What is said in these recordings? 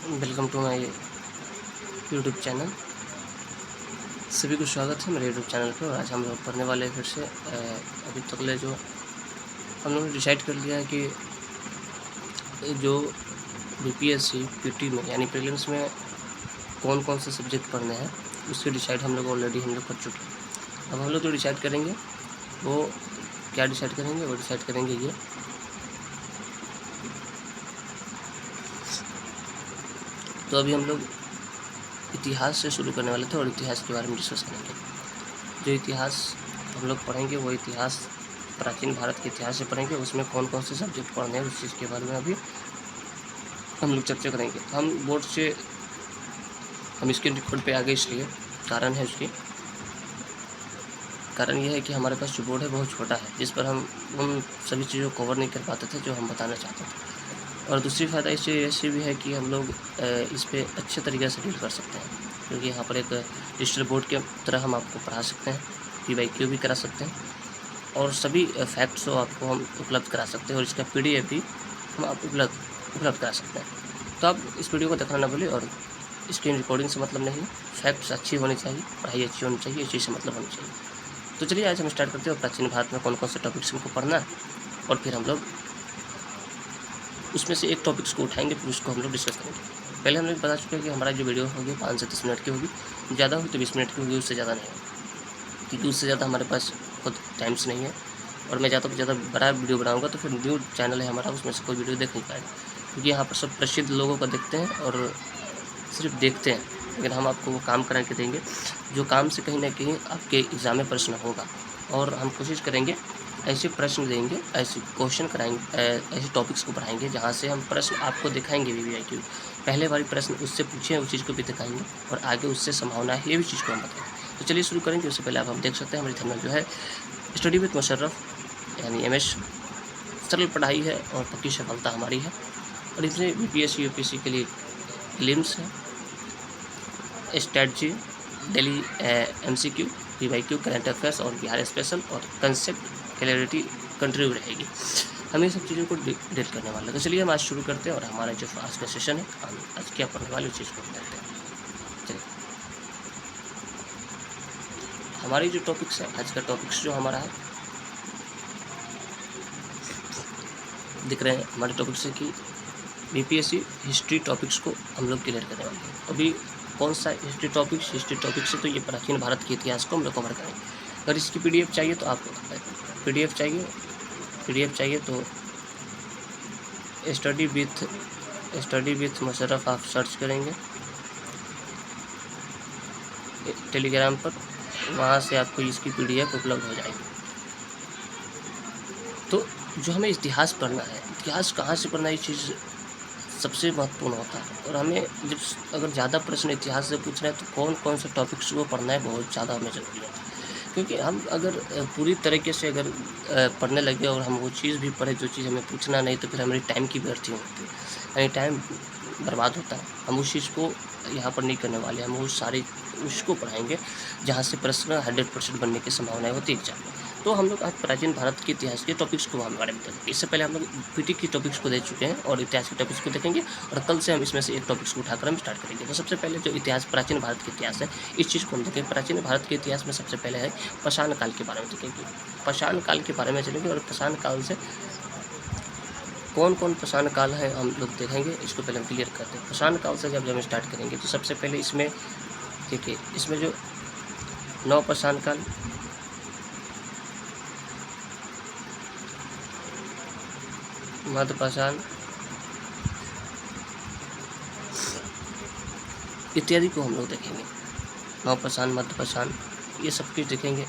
Welcome to my YouTube channel. सभी को स्वागत है मेरे यूट्यूब चैनल पर। आज हम लोग पढ़ने वाले हैं फिर से अभी तक ले जो हम लोगों ने डिसाइड कर लिया है कि जो बीपीएससी पीटी में यानी प्रीलिम्स में कौन कौन से सब्जेक्ट पढ़ने हैं उसके डिसाइड हम लोग ऑलरेडी कर चुके हैं। अब हम लोग जो डिसाइड करेंगे वो क्या डिसाइड करेंगे, वो डिसाइड करेंगे ये तो अभी हम लोग इतिहास से शुरू करने वाले थे और इतिहास के बारे में डिस्कस करेंगे। जो इतिहास हम लोग पढ़ेंगे वो इतिहास प्राचीन भारत के इतिहास से पढ़ेंगे। उसमें कौन कौन से सब्जेक्ट पढ़ने हैं उस चीज़ के बारे में अभी हम लोग चर्चा करेंगे। हम बोर्ड से हम इसके रिकॉर्ड पे आ गए, इसलिए कारण है उसकी कारण यह है कि हमारे पास जो बोर्ड है बहुत छोटा है, जिस पर हम उन सभी चीज़ों को कवर नहीं कर पाते थे जो हम बताना चाहते थे। और दूसरी फ़ायदा इससे ऐसे भी है कि हम लोग इस पर अच्छे तरीके से डील कर सकते हैं, क्योंकि यहाँ पर एक डिजिटल बोर्ड के तरह हम आपको पढ़ा सकते हैं, PYQ भी करा सकते हैं और सभी फैक्ट्स आपको हम उपलब्ध करा सकते हैं और इसका PDF भी हम आप उपलब्ध करा सकते हैं। तो आप इस वीडियो को देखना ना भूलिए। और स्क्रीन रिकॉर्डिंग से मतलब नहीं है, फैक्ट्स अच्छी होनी चाहिए, पढ़ाई अच्छी होनी चाहिए, इस चीज़ से मतलब होनी चाहिए। तो चलिए आज हम स्टार्ट करते हैं प्राचीन भारत में कौन कौन से टॉपिक्स हमको पढ़ना है और फिर हम लोग उसमें से एक टॉपिक्स को उठाएंगे, फिर उसको हम लोग डिस्कस करेंगे। पहले हम लोग बता चुके हैं कि हमारा जो वीडियो होगी 5 से 10 मिनट की होगी, ज़्यादा होगी तो 20 मिनट की होगी, उससे ज़्यादा नहीं होगी, क्योंकि उससे ज़्यादा हमारे पास खुद टाइम्स नहीं है। और मैं ज़्यादा से ज़्यादा बड़ा वीडियो बनाऊँगा तो फिर न्यू चैनल है हमारा, उसमें से कोई वीडियो देख नहीं पाएगा, क्योंकि यहाँ पर सब प्रसिद्ध लोगों का देखते हैं और सिर्फ देखते हैं, लेकिन हम आपको वो काम करा के देंगे जो काम से कहीं ना कहीं आपके एग्ज़ाम में प्रश्न होगा। और हम कोशिश करेंगे ऐसे प्रश्न देंगे, ऐसे क्वेश्चन कराएंगे, ऐसे टॉपिक्स को पढ़ाएंगे जहाँ से हम प्रश्न आपको दिखाएंगे VVIQ पहले वाली प्रश्न उससे पूछे उस चीज़ को भी दिखाएंगे और आगे उससे संभावना है ये भी चीज़ को हम बताएंगे। तो चलिए शुरू करेंगे। उससे पहले आप हम देख सकते हैं हमारे चैनल जो है स्टडी विद मुशर्रफ यानी MS सरल पढ़ाई है और पक्की सफलता हमारी है। और इसमें BPSC UPSC के लिए प्रीलिम्स है, strategy, daily MCQ, PYQ, current affairs और बिहार स्पेशल और कंसेप्ट क्लैरिटी कंट्री रहेगी। हम ये सब चीज़ों को डील करने वाले हैं। तो चलिए हम आज शुरू करते हैं और हमारा जो आज का सेशन है हम आज क्या पढ़ने वाले उस चीज़ को देखते हैं। चलिए हमारी जो टॉपिक्स है, आज का टॉपिक्स जो हमारा है दिख रहे हैं हमारे टॉपिक्स है कि BPSC हिस्ट्री टॉपिक्स को हम लोग क्लियर करने वाले हैं। अभी कौन सा हिस्ट्री टॉपिक्स से तो ये प्राचीन भारत के इतिहास को हम लोग कवर करेंगे। अगर इसकी PDF चाहिए तो आप PDF चाहिए तो स्टडी विथ मुशर्रफ आप सर्च करेंगे टेलीग्राम पर, वहाँ से आपको इसकी PDF उपलब्ध हो जाएगी। तो जो हमें इतिहास पढ़ना है, इतिहास कहाँ से पढ़ना है, ये चीज़ सबसे महत्वपूर्ण होता है। और हमें जब अगर ज़्यादा प्रश्न इतिहास से पूछ रहे हैं तो कौन कौन से टॉपिक्स को पढ़ना है बहुत ज़्यादा हमें ज़रूरी होता है, क्योंकि हम अगर पूरी तरीके से अगर पढ़ने लगे और हम वो चीज़ भी पढ़े जो चीज़ हमें पूछना नहीं तो फिर हमारी टाइम की व्यर्थी होती है, यानी टाइम बर्बाद होता है। हम उस चीज़ को यहाँ पर नहीं करने वाले, हम वो सारी उसको पढ़ाएंगे जहाँ से प्रश्न 100% बनने की संभावना होती है एग्जाम में। तो हम लोग आज प्राचीन भारत के इतिहास के टॉपिक्स को हम बारे में देखेंगे। इससे पहले हम लोग PT के टॉपिक्स को देख चुके हैं और इतिहास के टॉपिक्स को देखेंगे और कल से हम इसमें से एक टॉपिक्स को उठाकर हम स्टार्ट करेंगे। तो सबसे पहले जो इतिहास प्राचीन भारत के इतिहास है इस चीज़ को हम देखेंगे। प्राचीन भारत के इतिहास में सबसे पहले है पाषाण काल के बारे में देखेंगे, पाषाण काल के बारे में चलेंगे और पाषाण काल से कौन कौन पाषाण काल है हम लोग देखेंगे। इसको पहले हम क्लियर करते हैं। पाषाण काल से जब हम स्टार्ट करेंगे तो सबसे पहले इसमें देखिए, इसमें जो नवपाषाण काल, मध्यपाषाण इत्यादि को हम लोग देखेंगे। नवपाषाण, मध्यपाषाण ये सब कुछ देखेंगे।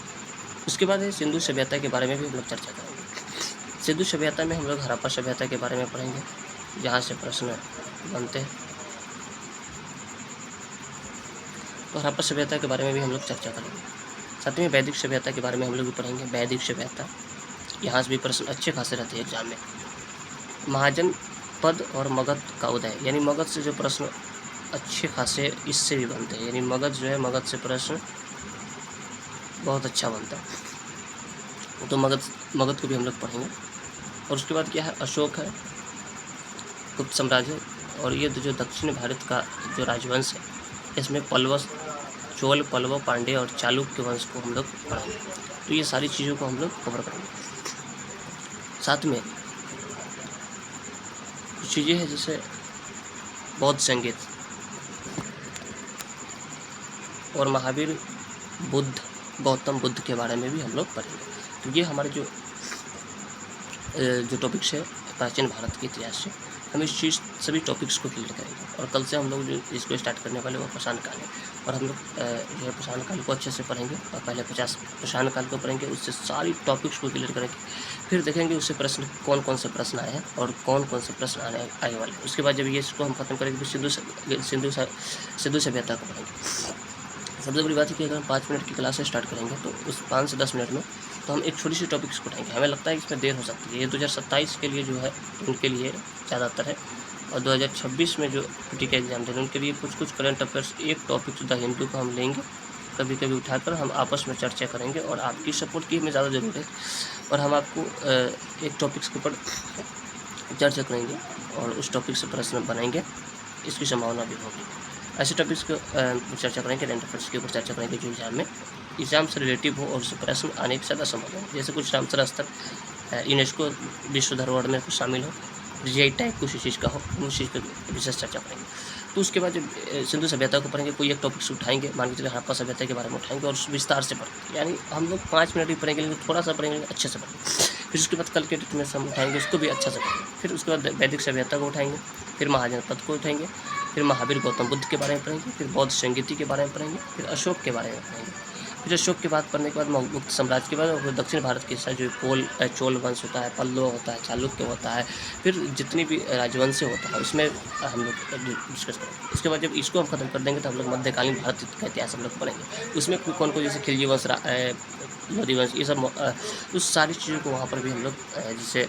उसके बाद है सिंधु सभ्यता के बारे में भी हम लोग चर्चा करेंगे। सिंधु सभ्यता में हम लोग हड़प्पा सभ्यता के बारे में पढ़ेंगे जहाँ से प्रश्न बनते हैं। तो हड़प्पा सभ्यता के बारे में भी हम लोग चर्चा करेंगे। साथ में वैदिक सभ्यता के बारे में हम लोग भी पढ़ेंगे। वैदिक सभ्यता यहाँ से भी प्रश्न अच्छे खासे रहते हैं एग्जाम में। महाजन पद और मगध का उदय, यानी मगध से जो प्रश्न अच्छे खासे इससे भी बनते हैं, यानी मगध जो है मगध से प्रश्न बहुत अच्छा बनता है। तो मगध को भी हम लोग पढ़ेंगे। और उसके बाद क्या है, अशोक है, गुप्त साम्राज्य, और ये जो दक्षिण भारत का जो राजवंश है, इसमें पल्लव, चोल, पल्लव, पांड्य और चालुक्य वंश को हम लोग पढ़ेंगे। तो ये सारी चीज़ों को हम लोग कवर करेंगे। साथ में कुछ चीज़ें हैं जैसे बौद्ध संगीत और महावीर, बुद्ध, गौतम बुद्ध के बारे में भी हम लोग पढ़ेंगे। तो ये हमारे जो टॉपिक्स है प्राचीन भारत के इतिहास से, हम इस चीज़ सभी टॉपिक्स को क्लियर करेंगे। और कल से हम लोग जो इसको स्टार्ट करने वाले वो प्रशान काल है, और हम लोग जो है प्रशान काल को अच्छे से पढ़ेंगे। और पहले 50 प्रशान काल को पढ़ेंगे, उससे सारी टॉपिक्स को क्लियर करेंगे। फिर देखेंगे उससे प्रश्न कौन कौन से प्रश्न आए हैं और कौन कौन से प्रश्न आने वाले हैं। उसके बाद जब ये इसको हम खत्म करेंगे, सिंधु सभ्यता को पढ़ेंगे। सबसे बड़ी बात है कि अगर हम 5 मिनट की क्लास से स्टार्ट करेंगे तो उस 5 से 10 मिनट में तो हम एक छोटी सी टॉपिक्स को उठाएंगे। हमें लगता है कि इसमें देर हो सकती है, ये 2027 के लिए जो है उनके लिए ज़्यादातर है, और 2026 में जो पीटी का एग्जाम दे रहे हैं उनके लिए कुछ करंट अफेयर्स, एक टॉपिक द हिंदू को हम लेंगे, कभी कभी उठाकर हम आपस में चर्चा करेंगे। और आपकी सपोर्ट की हमें ज़्यादा ज़रूरत है, और हम आपको एक टॉपिक्स के ऊपर चर्चा करेंगे और उस टॉपिक से प्रश्न बनाएंगे, इसकी संभावना भी होगी। ऐसे टॉपिक्स को चर्चा करेंगे, करंट अफेयर्स के ऊपर चर्चा करेंगे जो एग्जाम से रिलेटिव हो और उससे प्रश्न आने की ज़्यादा संभावना हो। जैसे कुछ रामसर स्थल यूनेस्को विश्व धरोहर में कुछ शामिल हो, जीआई टैग किसी चीज़ का हो, उस चीज़ पर विशेष चर्चा करेंगे। तो उसके बाद जब सिंधु सभ्यता को पढ़ेंगे, कोई एक टॉपिक से उठाएंगे, मान के चलिए हड़प्पा सभ्यता के बारे में उठाएंगे और विस्तार से पढ़ेंगे। यानी हम लोग 5 मिनट ही पढ़ेंगे, लेकिन थोड़ा सा पढ़ेंगे, अच्छे से पढ़ेंगे। फिर उसके बाद कल के डेट में हम उठाएंगे, उसको भी अच्छा से पढ़ेंगे। फिर उसके बाद वैदिक सभ्यता को उठाएंगे, फिर महाजनपद को उठाएंगे, फिर महावीर गौतम बुद्ध के बारे में पढ़ेंगे, फिर बौद्ध संगीति के बारे में पढ़ेंगे, फिर अशोक के बारे में पढ़ेंगे। फिर अशोक के बाद पढ़ने के बाद गुप्त साम्राज्य के बाद और दक्षिण भारत के साथ जो चोल वंश होता है, पल्लव होता है, चालुक्य होता है, फिर जितनी भी राजवंश होता है उसमें हम लोग डिस्कस करेंगे। इसके बाद जब इसको हम खत्म कर देंगे तो हम लोग मध्यकालीन भारत का इतिहास हम लोग पढ़ेंगे। उसमें कौन कौन जैसे खिलजी वंश, लोधी वंश, ये सब उस सारी चीज़ों को वहाँ पर भी हम लोग जैसे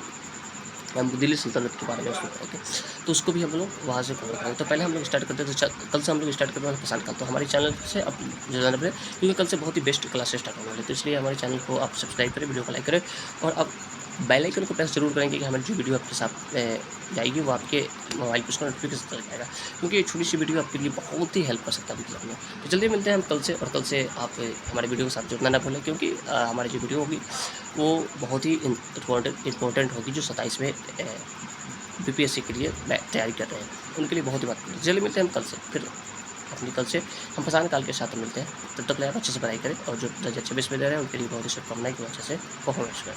हम दिल्ली सल्तनत के बारे में उसको पढ़ेंगे, तो उसको भी हम लोग वहाँ से कवर करेंगे। तो पहले हम लोग स्टार्ट करते हैं, तो कल से हम लोग स्टार्ट करते हैं प्रशान काल। तो हमारे चैनल से अब जुड़ना पड़े, क्योंकि कल से बहुत ही बेस्ट क्लासेस स्टार्ट होने वाले, तो इसलिए हमारे चैनल को आप सब्सक्राइब करें, वीडियो को लाइक करें, और अब बेल आइकन को प्रेस जरूर करेंगे कि हमारी जो वीडियो आपके साथ जाएगी वो आपके मोबाइल पर उसका नोटिफिकेशन चल जाएगा, क्योंकि ये छोटी सी वीडियो आपके लिए बहुत ही हेल्प कर सकता है एग्जाम में। तो जल्दी मिलते हैं हम कल से, और कल से आप हमारे वीडियो के साथ जुड़ना ना भूलें, क्योंकि हमारी जो वीडियो होगी वो बहुत ही इंपॉर्टेंट होगी, जो 27वें बीपीएससी के लिए तैयारी कर रहे हैं उनके लिए बहुत ही बात। जल्दी मिलते हैं हम कल से, फिर अपनी कल से हम प्रशान काल के साथ मिलते हैं। तब तक आप अच्छे से पढ़ाई करें, और जो 2026 में दे रहे हैं उनके लिए बहुत ही शुभकामनाएं कि अच्छे से परफॉर्मेंस करें।